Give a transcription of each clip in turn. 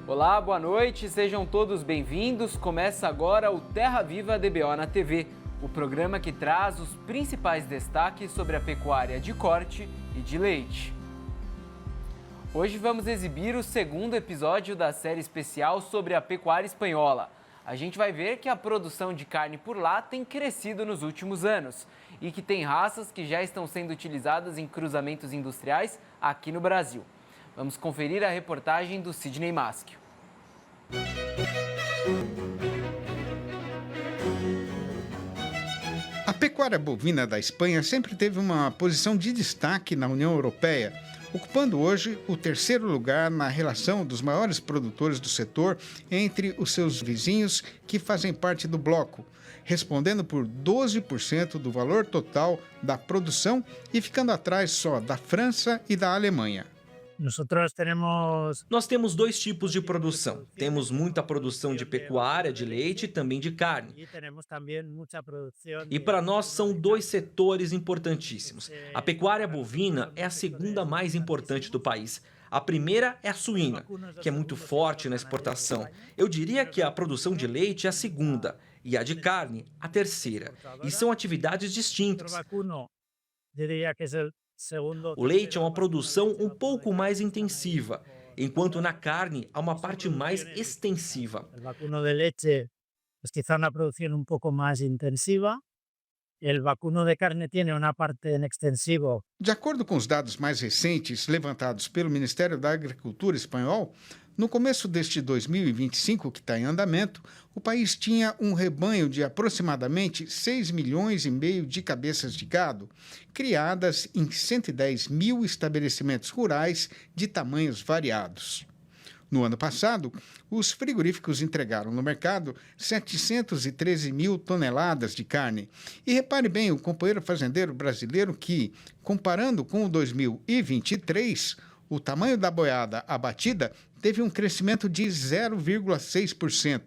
Olá, boa noite, sejam todos bem-vindos. Começa agora o Terra Viva DBO na TV, o programa que traz os principais destaques sobre a pecuária de corte e de leite. Hoje vamos exibir o segundo episódio da série especial sobre a pecuária espanhola. A gente vai ver que a produção de carne por lá tem crescido nos últimos anos e que tem raças que já estão sendo utilizadas em cruzamentos industriais aqui no Brasil. Vamos conferir a reportagem do Sidney Maschio. A pecuária bovina da Espanha sempre teve uma posição de destaque na União Europeia, ocupando hoje o terceiro lugar na relação dos maiores produtores do setor entre os seus vizinhos que fazem parte do bloco, respondendo por 12% do valor total da produção e ficando atrás só da França e da Alemanha. Nós temos dois tipos de produção. Temos muita produção de pecuária, de leite e também de carne. E para nós são dois setores importantíssimos. A pecuária bovina é a segunda mais importante do país. A primeira é a suína, que é muito forte na exportação. Eu diria que a produção de leite é a segunda e a de carne a terceira. E são atividades distintas. O leite é uma produção um pouco mais intensiva, enquanto na carne há uma parte mais extensiva. O vacuno de leite quizá uma produção um pouco mais intensiva. O vacuno de carne tem uma parte extensiva. De acordo com os dados mais recentes levantados pelo Ministério da Agricultura espanhol, no começo deste 2025, que está em andamento, o país tinha um rebanho de aproximadamente 6,5 milhões de cabeças de gado, criadas em 110 mil estabelecimentos rurais de tamanhos variados. No ano passado, os frigoríficos entregaram no mercado 713 mil toneladas de carne. E repare bem o companheiro fazendeiro brasileiro que, comparando com o 2023, o tamanho da boiada abatida teve um crescimento de 0,6%,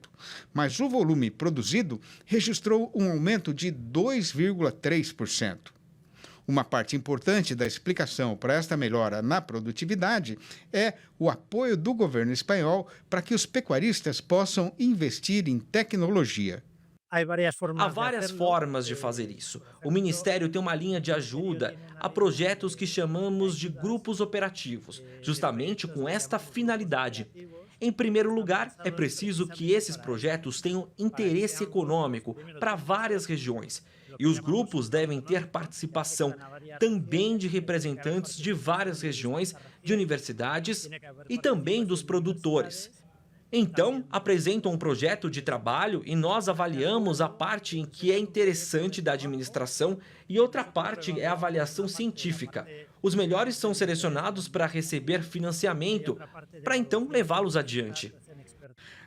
mas o volume produzido registrou um aumento de 2,3%. Uma parte importante da explicação para esta melhora na produtividade é o apoio do governo espanhol para que os pecuaristas possam investir em tecnologia. Há várias formas de fazer isso. O Ministério tem uma linha de ajuda a projetos que chamamos de grupos operativos, justamente com esta finalidade. Em primeiro lugar, é preciso que esses projetos tenham interesse econômico para várias regiões. E os grupos devem ter participação também de representantes de várias regiões, de universidades e também dos produtores. Então, apresentam um projeto de trabalho e nós avaliamos a parte em que é interessante da administração e outra parte é a avaliação científica. Os melhores são selecionados para receber financiamento, para então levá-los adiante.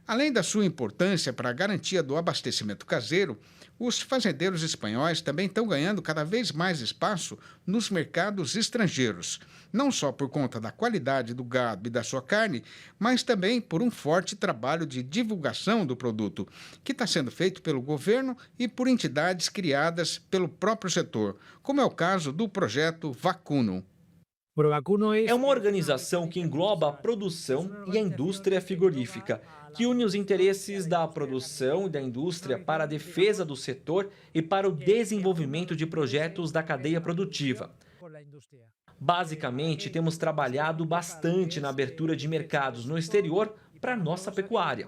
Além da sua importância para a garantia do abastecimento caseiro, os fazendeiros espanhóis também estão ganhando cada vez mais espaço nos mercados estrangeiros, não só por conta da qualidade do gado e da sua carne, mas também por um forte trabalho de divulgação do produto, que está sendo feito pelo governo e por entidades criadas pelo próprio setor, como é o caso do projeto Vacuno. É uma organização que engloba a produção e a indústria frigorífica, que une os interesses da produção e da indústria para a defesa do setor e para o desenvolvimento de projetos da cadeia produtiva. Basicamente, temos trabalhado bastante na abertura de mercados no exterior para a nossa pecuária.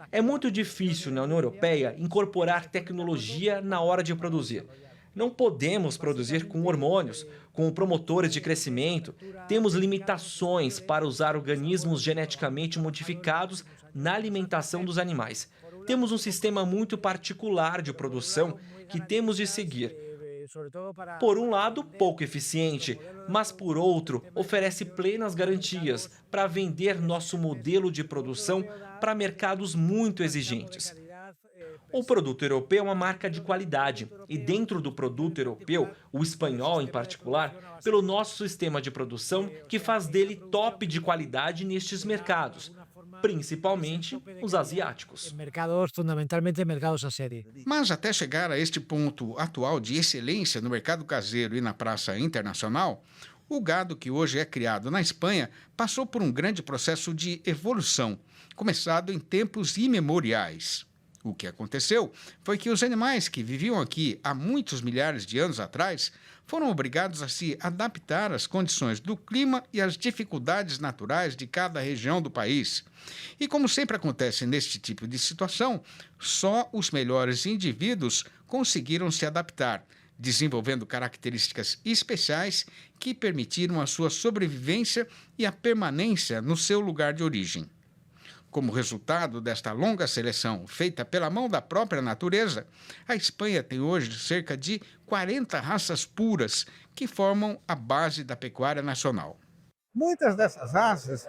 É muito difícil na União Europeia incorporar tecnologia na hora de produzir. Não podemos produzir com hormônios, com promotores de crescimento. Temos limitações para usar organismos geneticamente modificados na alimentação dos animais. Temos um sistema muito particular de produção que temos de seguir. Por um lado, pouco eficiente, mas por outro, oferece plenas garantias para vender nosso modelo de produção para mercados muito exigentes. O produto europeu é uma marca de qualidade e dentro do produto europeu, o espanhol em particular, pelo nosso sistema de produção que faz dele top de qualidade nestes mercados, principalmente os asiáticos. Fundamentalmente mercados asiáticos. Mas até chegar a este ponto atual de excelência no mercado caseiro e na praça internacional, O gado que hoje é criado na Espanha passou por um grande processo de evolução, começado em tempos imemoriais. O que aconteceu foi que os animais que viviam aqui há muitos milhares de anos atrás foram obrigados a se adaptar às condições do clima e às dificuldades naturais de cada região do país. E como sempre acontece neste tipo de situação, só os melhores indivíduos conseguiram se adaptar, desenvolvendo características especiais que permitiram a sua sobrevivência e a permanência no seu lugar de origem. Como resultado desta longa seleção feita pela mão da própria natureza, a Espanha tem hoje cerca de 40 raças puras que formam a base da pecuária nacional. Muitas dessas raças,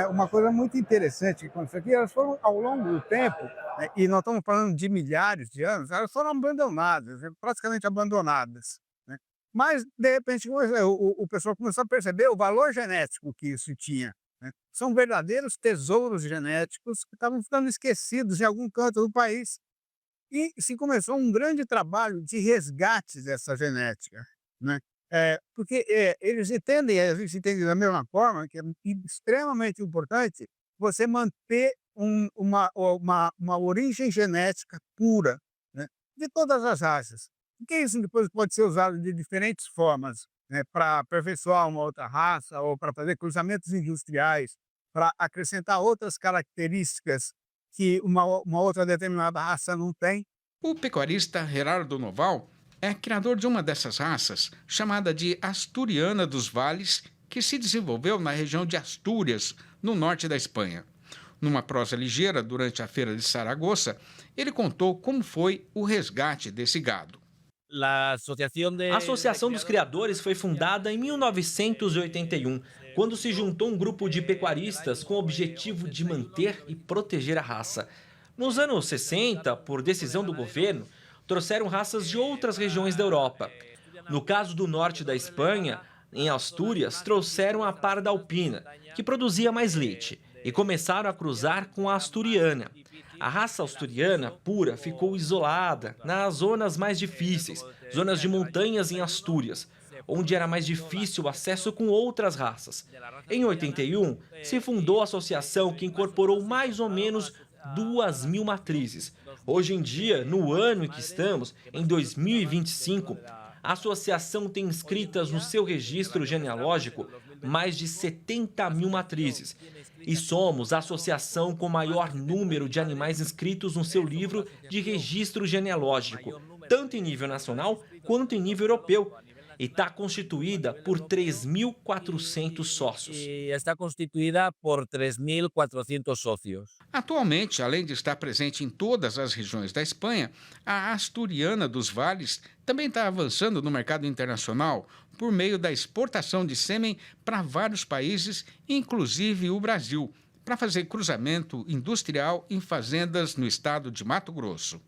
uma coisa muito interessante que aconteceu aqui, elas foram ao longo do tempo, né, e nós estamos falando de milhares de anos, elas foram abandonadas, praticamente abandonadas, né? Mas, de repente, o pessoal começou a perceber o valor genético que isso tinha, né? São verdadeiros tesouros genéticos que estavam ficando esquecidos em algum canto do país. E se começou um grande trabalho de resgate dessa genética, né? Porque eles entendem, a gente entende da mesma forma, que é extremamente importante você manter uma origem genética pura, né, de todas as raças. Porque isso depois pode ser usado de diferentes formas, né, para aperfeiçoar uma outra raça ou para fazer cruzamentos industriais, para acrescentar outras características que uma outra determinada raça não tem. O pecuarista Gerardo Noval é criador de uma dessas raças, chamada de Asturiana dos Vales, que se desenvolveu na região de Astúrias, no norte da Espanha. Numa prosa ligeira durante a feira de Saragoça, ele contou como foi o resgate desse gado. A Associação dos Criadores foi fundada em 1981, quando se juntou um grupo de pecuaristas com o objetivo de manter e proteger a raça. Nos anos 60, por decisão do governo, trouxeram raças de outras regiões da Europa. No caso do norte da Espanha, em Astúrias, trouxeram a parda alpina, que produzia mais leite, e começaram a cruzar com a asturiana. A raça asturiana pura ficou isolada nas zonas mais difíceis, zonas de montanhas em Astúrias, onde era mais difícil o acesso com outras raças. Em 81, se fundou a associação que incorporou mais ou menos 2.000 matrizes. Hoje em dia, no ano em que estamos, em 2025, a associação tem inscritas no seu registro genealógico mais de 70.000 matrizes. E somos a associação com maior número de animais inscritos no seu livro de registro genealógico, tanto em nível nacional quanto em nível europeu. E está constituída por 3.400 sócios. Está constituída por 3.400 sócios. Atualmente, além de estar presente em todas as regiões da Espanha, a Asturiana dos Vales também está avançando no mercado internacional por meio da exportação de sêmen para vários países, inclusive o Brasil, para fazer cruzamento industrial em fazendas no estado de Mato Grosso.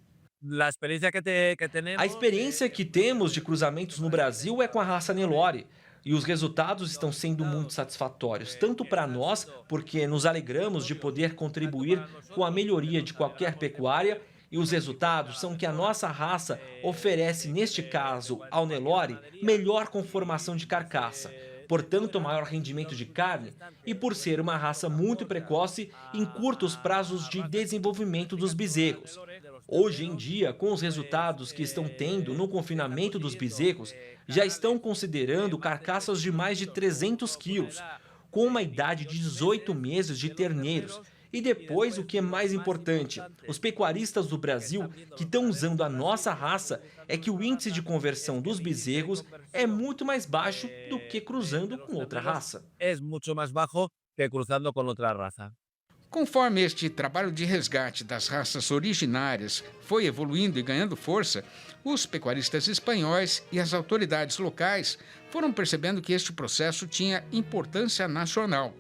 A experiência que temos de cruzamentos no Brasil é com a raça Nelore, e os resultados estão sendo muito satisfatórios, tanto para nós, porque nos alegramos de poder contribuir com a melhoria de qualquer pecuária, e os resultados são que a nossa raça oferece, neste caso, ao Nelore, melhor conformação de carcaça, portanto, maior rendimento de carne, e por ser uma raça muito precoce, em curtos prazos de desenvolvimento dos bezerros. Hoje em dia, com os resultados que estão tendo no confinamento dos bezerros, já estão considerando carcaças de mais de 300 quilos, com uma idade de 18 meses de terneiros. E depois, o que é mais importante, os pecuaristas do Brasil que estão usando a nossa raça é que o índice de conversão dos bezerros é muito mais baixo do que cruzando com outra raça. É muito mais baixo que cruzando com outra raça. Conforme este trabalho de resgate das raças originárias foi evoluindo e ganhando força, os pecuaristas espanhóis e as autoridades locais foram percebendo que este processo tinha importância nacional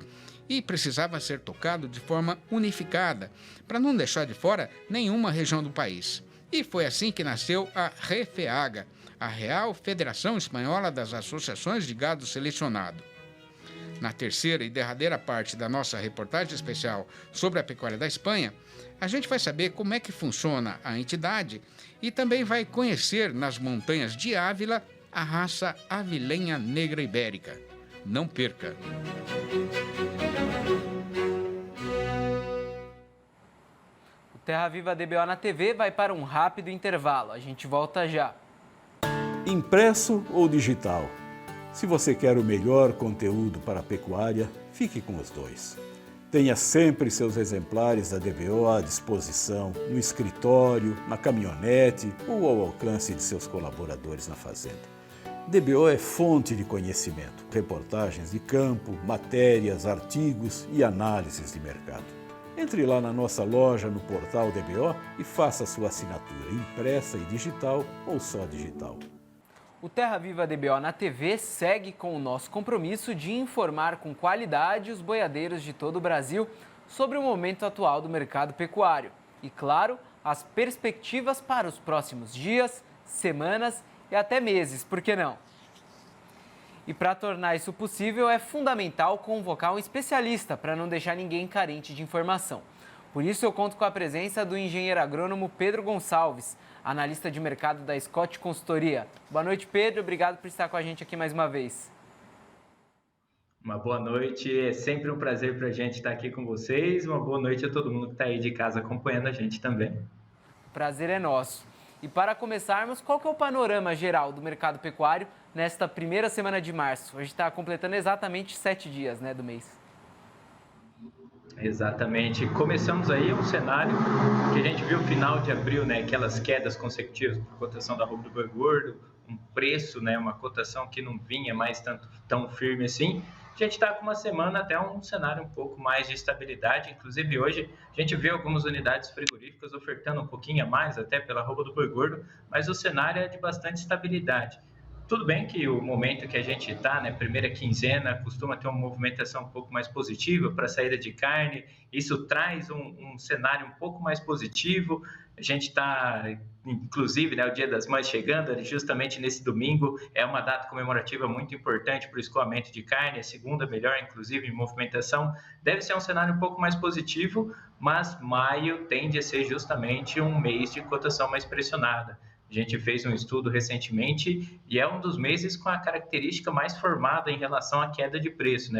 e precisava ser tocado de forma unificada, para não deixar de fora nenhuma região do país. E foi assim que nasceu a REFEAGA, a Real Federação Espanhola das Associações de Gado Selecionado. Na terceira e derradeira parte da nossa reportagem especial sobre a pecuária da Espanha, a gente vai saber como é que funciona a entidade e também vai conhecer nas montanhas de Ávila a raça avilenha negra ibérica. Não perca! O Terra Viva DBO na TV vai para um rápido intervalo. A gente volta já. Impresso ou digital? Se você quer o melhor conteúdo para a pecuária, fique com os dois. Tenha sempre seus exemplares da DBO à disposição, no escritório, na caminhonete ou ao alcance de seus colaboradores na fazenda. DBO é fonte de conhecimento, reportagens de campo, matérias, artigos e análises de mercado. Entre lá na nossa loja no portal DBO e faça sua assinatura impressa e digital ou só digital. O Terra Viva DBO na TV segue com o nosso compromisso de informar com qualidade os boiadeiros de todo o Brasil sobre o momento atual do mercado pecuário e, claro, as perspectivas para os próximos dias, semanas e até meses, por que não? E para tornar isso possível, é fundamental convocar um especialista para não deixar ninguém carente de informação. Por isso, eu conto com a presença do engenheiro agrônomo Pedro Gonçalves, analista de mercado da Scott Consultoria. Boa noite, Pedro. Obrigado por estar com a gente aqui mais uma vez. Uma boa noite. É sempre um prazer para a gente estar aqui com vocês. Uma boa noite a todo mundo que está aí de casa acompanhando a gente também. O prazer é nosso. E para começarmos, qual que é o panorama geral do mercado pecuário nesta primeira semana de março? Hoje está completando exatamente 7 dias, do mês. Exatamente. Começamos aí um cenário que a gente viu no final de abril, aquelas quedas consecutivas por cotação da arroba do boi gordo, um preço, uma cotação que não vinha mais tão firme assim. A gente está com uma semana até um cenário um pouco mais de estabilidade. Inclusive hoje a gente vê algumas unidades frigoríficas ofertando um pouquinho a mais até pela arroba do boi gordo, mas o cenário é de bastante estabilidade. Tudo bem que o momento que a gente está, primeira quinzena, costuma ter uma movimentação um pouco mais positiva para a saída de carne. Isso traz um cenário um pouco mais positivo. A gente está, inclusive, o Dia das Mães chegando, justamente nesse domingo. É uma data comemorativa muito importante para o escoamento de carne, a segunda melhor, inclusive, em movimentação. Deve ser um cenário um pouco mais positivo, mas maio tende a ser justamente um mês de cotação mais pressionada. A gente fez um estudo recentemente e é um dos meses com a característica mais formada em relação à queda de preço,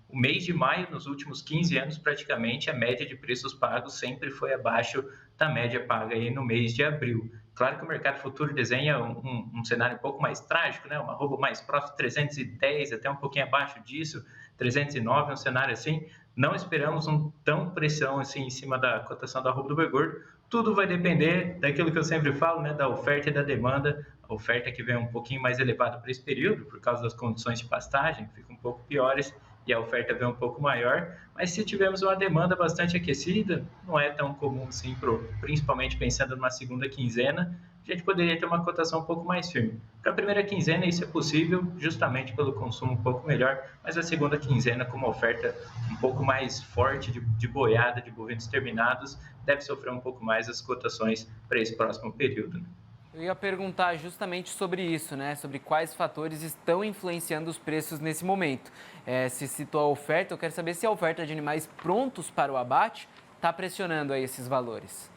O mês de maio, nos últimos 15 anos, praticamente, a média de preços pagos sempre foi abaixo da média paga aí no mês de abril. Claro que o mercado futuro desenha um cenário um pouco mais trágico, uma arroba mais próxima de 310, até um pouquinho abaixo disso, 309, um cenário assim. Não esperamos tão pressão assim em cima da cotação da arroba do boi gordo. Tudo vai depender daquilo que eu sempre falo, da oferta e da demanda. A oferta que vem um pouquinho mais elevada para esse período, por causa das condições de pastagem, que ficam um pouco piores, e a oferta vem um pouco maior. Mas se tivermos uma demanda bastante aquecida, não é tão comum assim, principalmente pensando numa segunda quinzena, a gente poderia ter uma cotação um pouco mais firme. Para a primeira quinzena isso é possível, justamente pelo consumo um pouco melhor, mas a segunda quinzena, com uma oferta um pouco mais forte de boiada, de bovinos terminados, deve sofrer um pouco mais as cotações para esse próximo período. Eu ia perguntar justamente sobre isso, sobre quais fatores estão influenciando os preços nesse momento. Se citou a oferta, eu quero saber se a oferta de animais prontos para o abate está pressionando aí esses valores.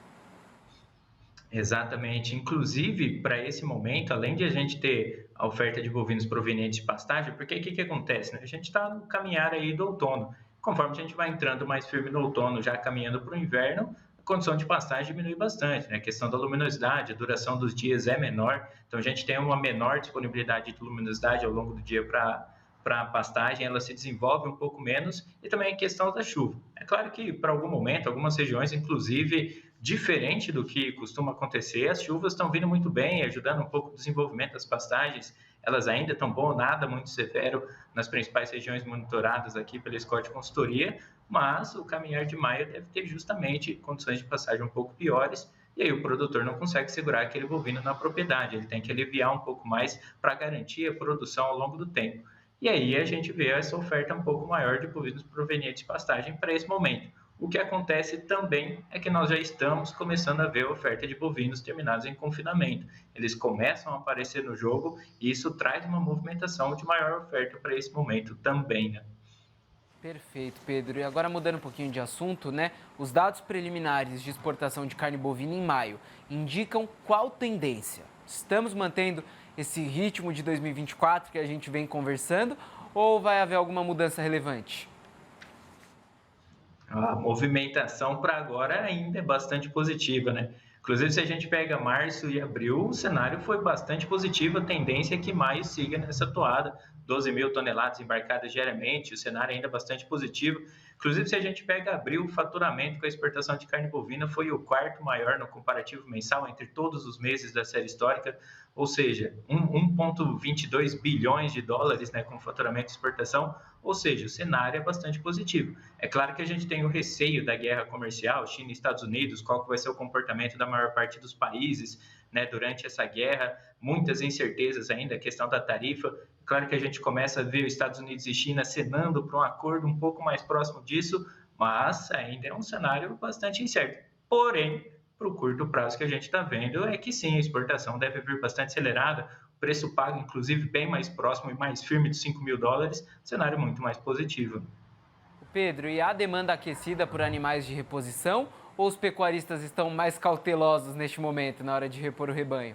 Exatamente. Inclusive, para esse momento, além de a gente ter a oferta de bovinos provenientes de pastagem, porque o que acontece? A gente está no caminhar aí do outono. Conforme a gente vai entrando mais firme no outono, já caminhando para o inverno, a condição de pastagem diminui bastante. A questão da luminosidade, a duração dos dias é menor, então a gente tem uma menor disponibilidade de luminosidade ao longo do dia para a pastagem, ela se desenvolve um pouco menos, e também a questão da chuva. É claro que, para algum momento, algumas regiões, inclusive, diferente do que costuma acontecer, as chuvas estão vindo muito bem, ajudando um pouco o desenvolvimento das pastagens. Elas ainda estão boas, nada muito severo nas principais regiões monitoradas aqui pela Scott Consultoria, mas o caminhar de maio deve ter justamente condições de passagem um pouco piores, e aí o produtor não consegue segurar aquele bovino na propriedade, ele tem que aliviar um pouco mais para garantir a produção ao longo do tempo. E aí a gente vê essa oferta um pouco maior de bovinos provenientes de pastagem para esse momento. O que acontece também é que nós já estamos começando a ver a oferta de bovinos terminados em confinamento. Eles começam a aparecer no jogo e isso traz uma movimentação de maior oferta para esse momento também, Perfeito, Pedro. E agora mudando um pouquinho de assunto, Os dados preliminares de exportação de carne bovina em maio indicam qual tendência? Estamos mantendo esse ritmo de 2024 que a gente vem conversando ou vai haver alguma mudança relevante? A movimentação para agora ainda é bastante positiva, né? Inclusive, se a gente pega março e abril, o cenário foi bastante positivo, a tendência é que maio siga nessa toada, 12 mil toneladas embarcadas diariamente, o cenário ainda é bastante positivo. Inclusive, se a gente pega abril, o faturamento com a exportação de carne bovina foi o quarto maior no comparativo mensal entre todos os meses da série histórica, ou seja, 1,22 bilhões de dólares, né, com faturamento de exportação, ou seja, o cenário é bastante positivo. É claro que a gente tem o receio da guerra comercial, China e Estados Unidos, qual que vai ser o comportamento da maior parte dos países, né, durante essa guerra, muitas incertezas ainda, a questão da tarifa. Claro que a gente começa a ver os Estados Unidos e China acenando para um acordo um pouco mais próximo disso, mas ainda é um cenário bastante incerto. Porém, para o curto prazo que a gente está vendo é que sim, a exportação deve vir bastante acelerada, o preço pago, inclusive, bem mais próximo e mais firme dos 5 mil dólares, cenário muito mais positivo. Pedro, e há demanda aquecida por animais de reposição ou os pecuaristas estão mais cautelosos neste momento, na hora de repor o rebanho?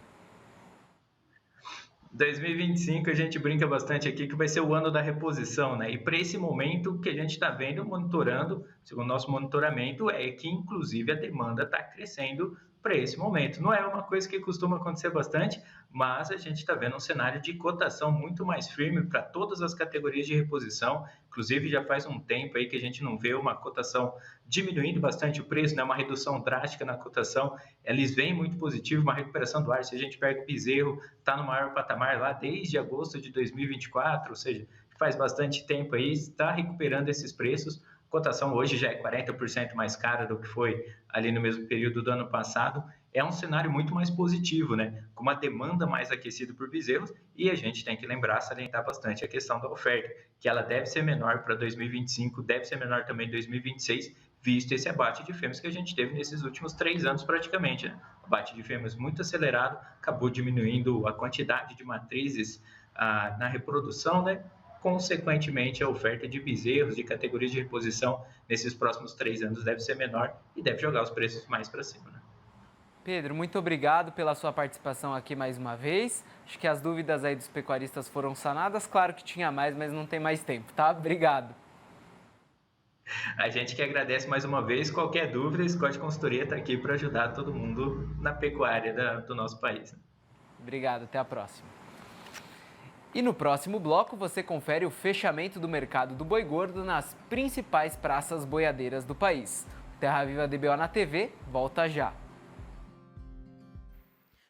2025 a gente brinca bastante aqui que vai ser o ano da reposição, né? E para esse momento o que a gente está vendo, monitorando, segundo o nosso monitoramento, é que inclusive a demanda está crescendo para esse momento. Não é uma coisa que costuma acontecer bastante, mas a gente está vendo um cenário de cotação muito mais firme para todas as categorias de reposição. Inclusive já faz um tempo aí que a gente não vê uma cotação diminuindo bastante o preço, né? Uma redução drástica na cotação. Eles vêm muito positivo, uma recuperação do ar. Se a gente pega o bezerro, está no maior patamar lá desde agosto de 2024, ou seja, faz bastante tempo aí, está recuperando esses preços. A cotação hoje já é 40% mais cara do que foi ali no mesmo período do ano passado. É um cenário muito mais positivo, né? Com uma demanda mais aquecida por bezerros, e a gente tem que lembrar, salientar bastante a questão da oferta, que ela deve ser menor para 2025, deve ser menor também em 2026, visto esse abate de fêmeas que a gente teve nesses últimos 3 anos praticamente, né? Abate de fêmeas muito acelerado, acabou diminuindo a quantidade de matrizes na reprodução, né? Consequentemente, a oferta de bezerros de categorias de reposição nesses próximos 3 anos deve ser menor e deve jogar os preços mais para cima, né? Pedro, muito obrigado pela sua participação aqui mais uma vez. Acho que as dúvidas aí dos pecuaristas foram sanadas. Claro que tinha mais, mas não tem mais tempo, tá? Obrigado. A gente que agradece mais uma vez. Qualquer dúvida, a Scott Consultoria está aqui para ajudar todo mundo na pecuária do nosso país. Obrigado, até a próxima. E no próximo bloco você confere o fechamento do mercado do boi gordo nas principais praças boiadeiras do país. Terra Viva DBO na TV volta já.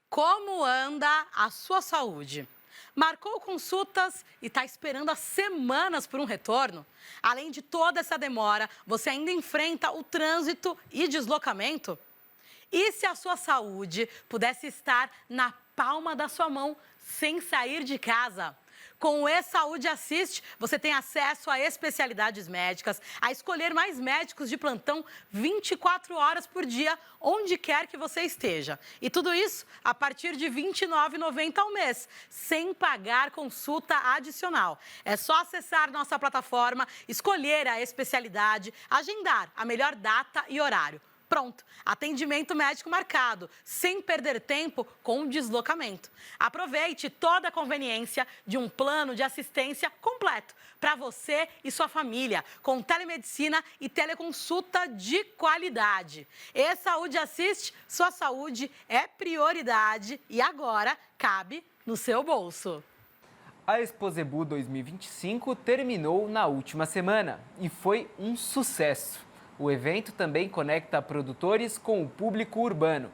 Como anda a sua saúde? Marcou consultas e está esperando há semanas por um retorno? Além de toda essa demora, você ainda enfrenta o trânsito e deslocamento? E se a sua saúde pudesse estar na palma da sua mão, sem sair de casa? Com o E-Saúde Assist, você tem acesso a especialidades médicas, a escolher mais médicos de plantão 24 horas por dia, onde quer que você esteja. E tudo isso a partir de R$ 29,90 ao mês, sem pagar consulta adicional. É só acessar nossa plataforma, escolher a especialidade, agendar a melhor data e horário. Pronto, atendimento médico marcado, sem perder tempo com deslocamento. Aproveite toda a conveniência de um plano de assistência completo para você e sua família, com telemedicina e teleconsulta de qualidade. E-Saúde Assist, sua saúde é prioridade e agora cabe no seu bolso. A Exposebu 2025 terminou na última semana e foi um sucesso. O evento também conecta produtores com o público urbano.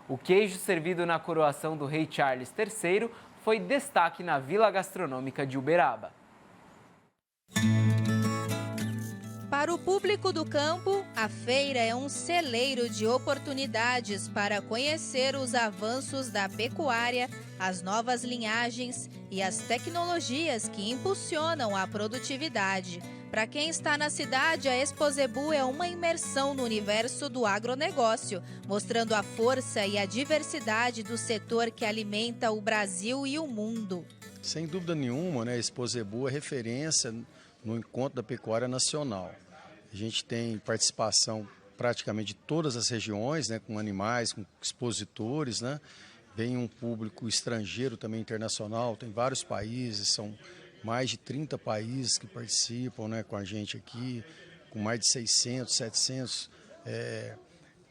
O queijo servido na coroação do rei Charles III foi destaque na Vila Gastronômica de Uberaba. Para o público do campo, a feira é um celeiro de oportunidades para conhecer os avanços da pecuária, as novas linhagens e as tecnologias que impulsionam a produtividade. Para quem está na cidade, a Exposebu é uma imersão no universo do agronegócio, mostrando a força e a diversidade do setor que alimenta o Brasil e o mundo. Sem dúvida nenhuma, né, a Exposebu é referência no encontro da pecuária nacional. A gente tem participação praticamente de todas as regiões, né, com animais, com expositores, né? Vem um público estrangeiro também internacional, tem vários países, são mais de 30 países que participam, né, com a gente aqui, com mais de 600, 700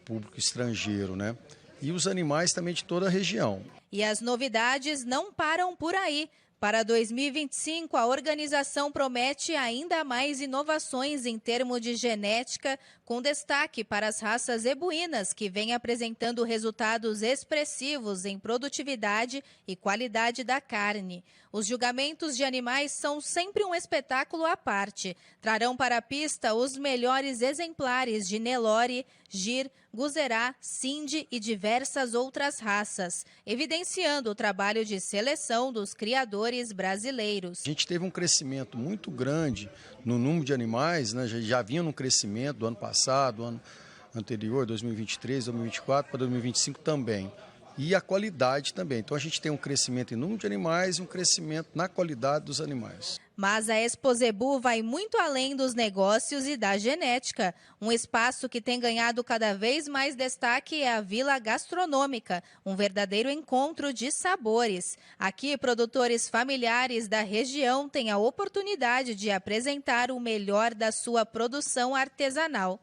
público estrangeiro, né? E os animais também de toda a região. E as novidades não param por aí. Para 2025, a organização promete ainda mais inovações em termos de genética, com destaque para as raças zebuínas, que vêm apresentando resultados expressivos em produtividade e qualidade da carne. Os julgamentos de animais são sempre um espetáculo à parte. Trarão para a pista os melhores exemplares de Nelore, Gir, Guzerá, Sindhi e diversas outras raças, evidenciando o trabalho de seleção dos criadores brasileiros. A gente teve um crescimento muito grande no número de animais, né? Já vinha num crescimento do ano passado, do ano anterior, 2023, 2024 para 2025 também. E a qualidade também. Então a gente tem um crescimento em número de animais e um crescimento na qualidade dos animais. Mas a Expo Zebu vai muito além dos negócios e da genética. Um espaço que tem ganhado cada vez mais destaque é a Vila Gastronômica, um verdadeiro encontro de sabores. Aqui, produtores familiares da região têm a oportunidade de apresentar o melhor da sua produção artesanal.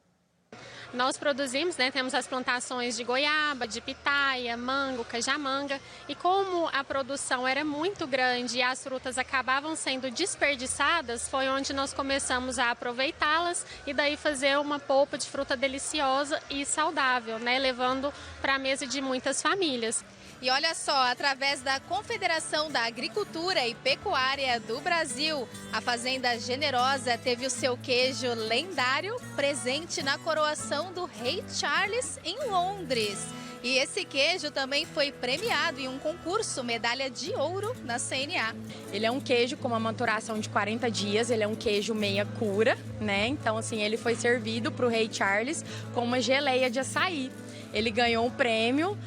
Nós produzimos, temos as plantações de goiaba, de pitaia, mango, cajamanga, e como a produção era muito grande e as frutas acabavam sendo desperdiçadas, foi onde nós começamos a aproveitá-las e daí fazer uma polpa de fruta deliciosa e saudável, levando para a mesa de muitas famílias. E olha só, através da Confederação da Agricultura e Pecuária do Brasil, a Fazenda Generosa teve o seu queijo lendário presente na coroação do Rei Charles em Londres. E esse queijo também foi premiado em um concurso medalha de ouro na CNA. Ele é um queijo com uma maturação de 40 dias, ele é um queijo meia cura, Então, assim, ele foi servido para o Rei Charles com uma geleia de açaí. Ele ganhou o prêmio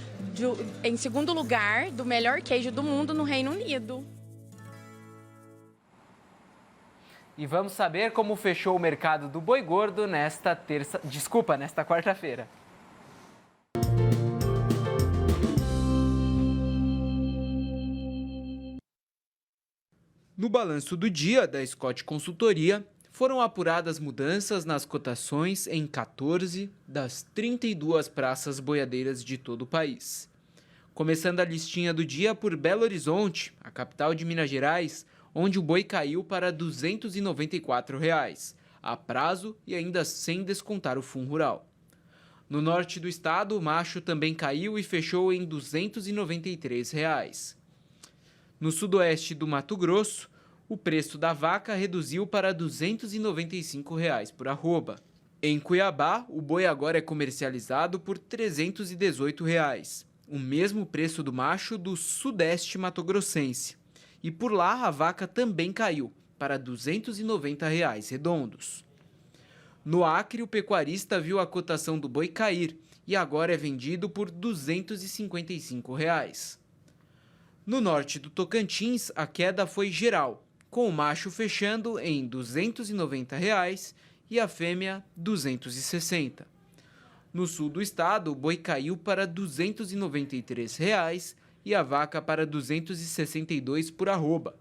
em segundo lugar do melhor queijo do mundo no Reino Unido. E vamos saber como fechou o mercado do boi gordo nesta quarta-feira. No balanço do dia da Scott Consultoria, foram apuradas mudanças nas cotações em 14 das 32 praças boiadeiras de todo o país. Começando a listinha do dia por Belo Horizonte, a capital de Minas Gerais, onde o boi caiu para R$ 294, a prazo e ainda sem descontar o fundo rural. No norte do estado, o macho também caiu e fechou em R$ 293. No sudoeste do Mato Grosso, o preço da vaca reduziu para R$ 295 por arroba. Em Cuiabá, o boi agora é comercializado por R$ 318, o mesmo preço do macho do sudeste matogrossense. E por lá a vaca também caiu para R$ 290 redondos. No Acre, o pecuarista viu a cotação do boi cair e agora é vendido por R$ 255. No norte do Tocantins, a queda foi geral, com o macho fechando em R$ 290 e a fêmea R$ 260. No sul do estado, o boi caiu para R$ 293 e a vaca para R$ 262 por arroba.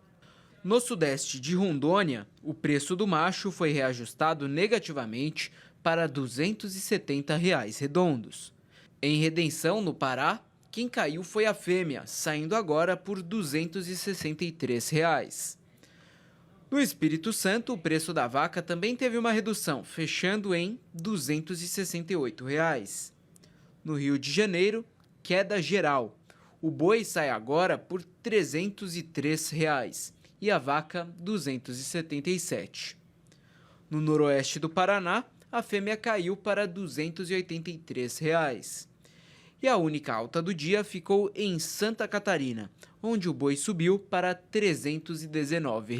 No sudeste de Rondônia, o preço do macho foi reajustado negativamente para R$ 270 redondos. Em Redenção, no Pará, quem caiu foi a fêmea, saindo agora por R$ 263. No Espírito Santo, o preço da vaca também teve uma redução, fechando em R$ 268. No Rio de Janeiro, queda geral. O boi sai agora por R$ 303 e a vaca R$ 277. No noroeste do Paraná, a fêmea caiu para R$ 283. E a única alta do dia ficou em Santa Catarina, onde o boi subiu para R$ 319.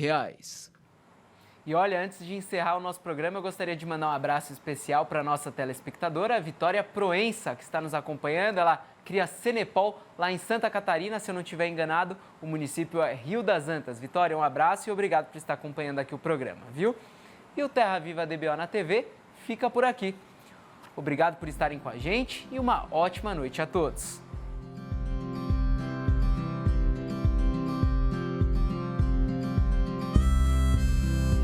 E olha, antes de encerrar o nosso programa, eu gostaria de mandar um abraço especial para a nossa telespectadora, Vitória Proença, que está nos acompanhando. Ela cria Cenepol lá em Santa Catarina, se eu não estiver enganado, o município é Rio das Antas. Vitória, um abraço e obrigado por estar acompanhando aqui o programa, viu? E o Terra Viva DBO na TV fica por aqui. Obrigado por estarem com a gente e uma ótima noite a todos.